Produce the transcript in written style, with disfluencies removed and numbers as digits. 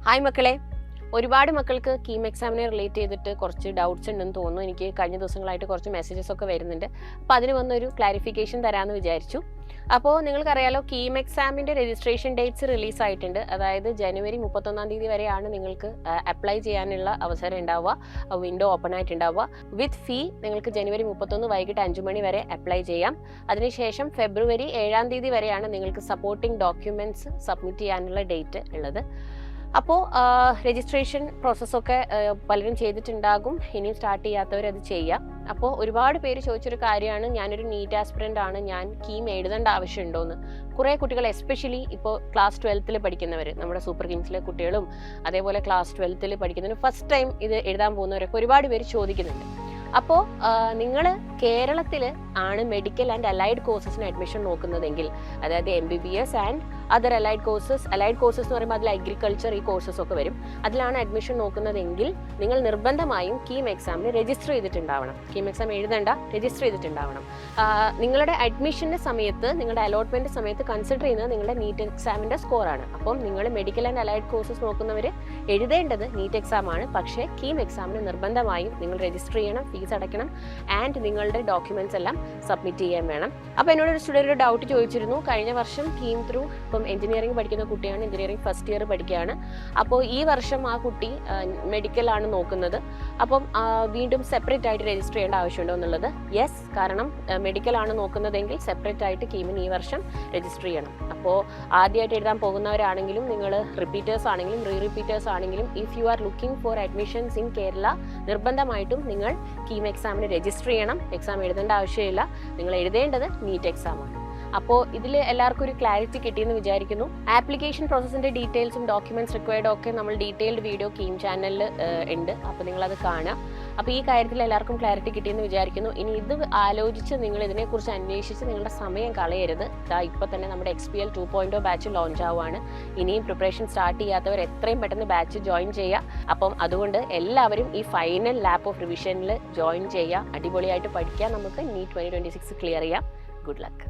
Hi മക്കളെ, ഒരുപാട് മക്കൾക്ക് കീം എക്സാമിനെ റിലേറ്റ് ചെയ്തിട്ട് കുറച്ച് ഡൗട്ട്സ് ഉണ്ടെന്ന് തോന്നുന്നു. എനിക്ക് കഴിഞ്ഞ ദിവസങ്ങളായിട്ട് കുറച്ച് മെസ്സേജസ് ഒക്കെ വരുന്നുണ്ട്. അപ്പോൾ അതിന് വന്നൊരു ക്ലാരിഫിക്കേഷൻ തരാമെന്ന് വിചാരിച്ചു. അപ്പോൾ നിങ്ങൾക്കറിയാലോ, കീം എക്സാമിൻ്റെ രജിസ്ട്രേഷൻ ഡേറ്റ്സ് റിലീസായിട്ടുണ്ട്. അതായത് ജനുവരി 31 തീയതി വരെയാണ് നിങ്ങൾക്ക് അപ്ലൈ ചെയ്യാനുള്ള അവസരം ഉണ്ടാവുക, വിൻഡോ ഓപ്പൺ ആയിട്ടുണ്ടാവുക. വിത്ത് ഫീ നിങ്ങൾക്ക് ജനുവരി 31 വൈകിട്ട് 5 മണി വരെ അപ്ലൈ ചെയ്യാം. അതിനുശേഷം ഫെബ്രുവരി 7 തീയതി വരെയാണ് നിങ്ങൾക്ക് സപ്പോർട്ടിംഗ് ഡോക്യുമെൻറ്റ്സ് സബ്മിറ്റ് ചെയ്യാനുള്ള ഡേറ്റ് ഉള്ളത്. അപ്പോൾ രജിസ്ട്രേഷൻ പ്രോസസ്സൊക്കെ പലരും ചെയ്തിട്ടുണ്ടാകും, ഇനിയും സ്റ്റാർട്ട് ചെയ്യാത്തവരത് ചെയ്യാം. അപ്പോൾ ഒരുപാട് പേര് ചോദിച്ചൊരു കാര്യമാണ്, ഞാനൊരു നീറ്റ് ആസ്പിറൻ്റ് ആണ്, ഞാൻ കീം എഴുതേണ്ട ആവശ്യമുണ്ടോയെന്ന്. കുറേ കുട്ടികൾ, എസ്പെഷ്യലി ഇപ്പോൾ ക്ലാസ് 12ൽ പഠിക്കുന്നവർ, നമ്മുടെ സൂപ്പർ കിങ്സിലെ കുട്ടികളും അതേപോലെ ക്ലാസ് 12ൽ പഠിക്കുന്നവർ, ഫസ്റ്റ് ടൈം ഇത് എഴുതാൻ പോകുന്നവരൊക്കെ ഒരുപാട് പേര് ചോദിക്കുന്നുണ്ട്. അപ്പോൾ നിങ്ങൾ കേരളത്തിൽ ആണ് മെഡിക്കൽ ആൻഡ് അലൈഡ് കോഴ്സസിന് അഡ്മിഷൻ നോക്കുന്നതെങ്കിൽ, അതായത് MBBS and other allied courses എന്ന് പറയുമ്പോൾ അതിൽ അഗ്രികൾച്ചർ, ഈ കോഴ്സസ് ഒക്കെ വരും, അതിലാണ് അഡ്മിഷൻ നോക്കുന്നതെങ്കിൽ നിങ്ങൾ നിർബന്ധമായും കീം എക്സാമിന് രജിസ്റ്റർ ചെയ്തിട്ടുണ്ടാവണം. കീം എക്സാം എഴുതേണ്ട, രജിസ്റ്റർ ചെയ്തിട്ടുണ്ടാവണം. നിങ്ങളുടെ അഡ്മിഷൻ്റെ സമയത്ത്, നിങ്ങളുടെ അലോട്ട്മെൻറ്റ് സമയത്ത് കൺസിഡർ ചെയ്യുന്നത് നിങ്ങളുടെ നീറ്റ് എക്സാമിൻ്റെ സ്കോറാണ്. അപ്പം നിങ്ങൾ മെഡിക്കൽ ആൻഡ് അലൈഡ് കോഴ്സസ് നോക്കുന്നവർ എഴുതേണ്ടത് നീറ്റ് എക്സാം ആണ്. പക്ഷേ കീം എക്സാമിന് നിർബന്ധമായും നിങ്ങൾ രജിസ്റ്റർ ചെയ്യണം, ഫീസ് അടയ്ക്കണം, ആൻഡ് നിങ്ങളുടെ ഡോക്യുമെൻറ്റ്സ് എല്ലാം സബ്മിറ്റ് ചെയ്യാൻ വേണം. അപ്പോൾ എന്നോട് ഒരു സ്റ്റുഡൻറ്റ് ഒരു ഡൗട്ട് ചോദിച്ചിരുന്നു. കഴിഞ്ഞ വർഷം കീം ത്രൂ, ഇപ്പം എഞ്ചിനീയറിംഗ് പഠിക്കുന്ന കുട്ടിയാണ്, എഞ്ചിനീയറിംഗ് ഫസ്റ്റ് ഇയർ പഠിക്കുകയാണ്. അപ്പോൾ ഈ വർഷം ആ കുട്ടി മെഡിക്കലാണ് നോക്കുന്നത്. അപ്പം വീണ്ടും സെപ്പറേറ്റ് ആയിട്ട് രജിസ്റ്റർ ചെയ്യേണ്ട ആവശ്യമുണ്ടോ എന്നുള്ളത്, യെസ്. കാരണം മെഡിക്കലാണ് നോക്കുന്നതെങ്കിൽ സെപ്പറേറ്റ് ആയിട്ട് കീമിന് ഈ വർഷം രജിസ്റ്റർ ചെയ്യണം. അപ്പോൾ ആദ്യമായിട്ട് എഴുതാൻ പോകുന്നവരാണെങ്കിലും, നിങ്ങൾ റിപ്പീറ്റേഴ്സ് ആണെങ്കിലും റിപ്പീറ്റേഴ്സ് ആണെങ്കിലും, if you are looking for admissions in Kerala, നിർബന്ധമായിട്ടും നിങ്ങൾ കീം എക്സാമിന് രജിസ്റ്റർ ചെയ്യണം. എക്സാം എഴുതേണ്ട ആവശ്യമില്ല, നിങ്ങൾ എഴുതേണ്ടത് നീറ്റ് എക്സാമാണ്. അപ്പോൾ ഇതിൽ എല്ലാവർക്കും ഒരു ക്ലാരിറ്റി കിട്ടിയെന്ന് വിചാരിക്കുന്നു. ആപ്ലിക്കേഷൻ പ്രോസസ്സിൻ്റെ ഡീറ്റെയിൽസും ഡോക്യുമെൻറ്റ്സ് റിക്വയർഡും ഒക്കെ നമ്മൾ ഡീറ്റെയിൽഡ് വീഡിയോ കീം ചാനലിൽ ഉണ്ട്, അപ്പോൾ നിങ്ങളത് കാണുക. അപ്പോൾ ഈ കാര്യത്തിൽ എല്ലാവർക്കും ക്ലാരിറ്റി കിട്ടിയെന്ന് വിചാരിക്കുന്നു. ഇനി ഇത് ആലോചിച്ച് നിങ്ങൾ ഇതിനെക്കുറിച്ച് അന്വേഷിച്ച് നിങ്ങളുടെ സമയം കളയരുത്. ഇപ്പോൾ തന്നെ നമ്മുടെ XPL 2.0 ബാച്ച് ലോഞ്ച് ആവുകയാണ്. ഇനിയും പ്രിപ്പറേഷൻ സ്റ്റാർട്ട് ചെയ്യാത്തവർ എത്രയും പെട്ടെന്ന് ബാച്ച് ജോയിൻ ചെയ്യുക. അപ്പം അതുകൊണ്ട് എല്ലാവരും ഈ ഫൈനൽ ലാപ്പ് ഓഫ് റിവിഷനിൽ ജോയിൻ ചെയ്യുക. അടിപൊളിയായിട്ട് പഠിക്കുക. നമുക്ക് നീറ്റ് 2026 ക്ലിയർ ചെയ്യാം. Good luck.